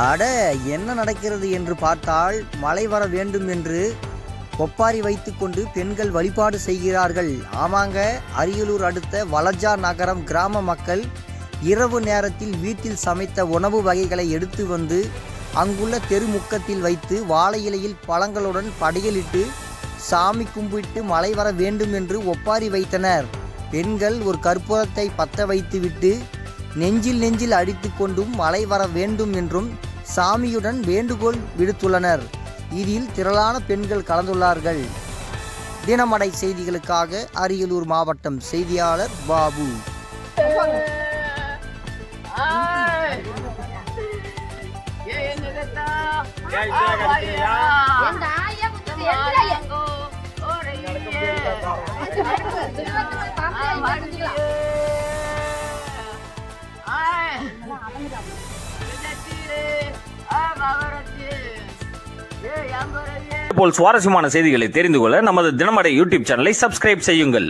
அட, என்ன நடக்கிறது என்று பார்த்தால் மழை வர வேண்டும் என்று ஒப்பாரி வைத்துக்கொண்டு பெண்கள் வழிபாடு செய்கிறார்கள். ஆமாங்க, அரியலூர் அடுத்த வலஜா நகரம் கிராம மக்கள் இரவு நேரத்தில் வீட்டில் சமைத்த உணவு வகைகளை எடுத்து வந்து அங்குள்ள தெருமுக்கத்தில் வைத்து வாழை இலையில் பழங்களுடன் படையலிட்டு சாமி கும்பிட்டு மழை வர வேண்டும் என்று ஒப்பாரி வைத்தனர். பெண்கள் ஒரு கற்பூரத்தை பற்ற வைத்துவிட்டு நெஞ்சில் அடித்து கொண்டும் மழை வர வேண்டும் என்றும் சாமியுடன் வேண்டுகோள் விடுத்துள்ளனர். இதில் திரளான பெண்கள் கலந்துள்ளார்கள். தினமடை செய்திகளுக்காக அரியலூர் மாவட்டம் செய்தியாளர் பாபு. போல் சுவாரஸ்யமான செய்திகளை தெரிந்து கொள்ள நமது தினமடை யூடியூப் சேனலை சப்ஸ்கிரைப் செய்யுங்கள்.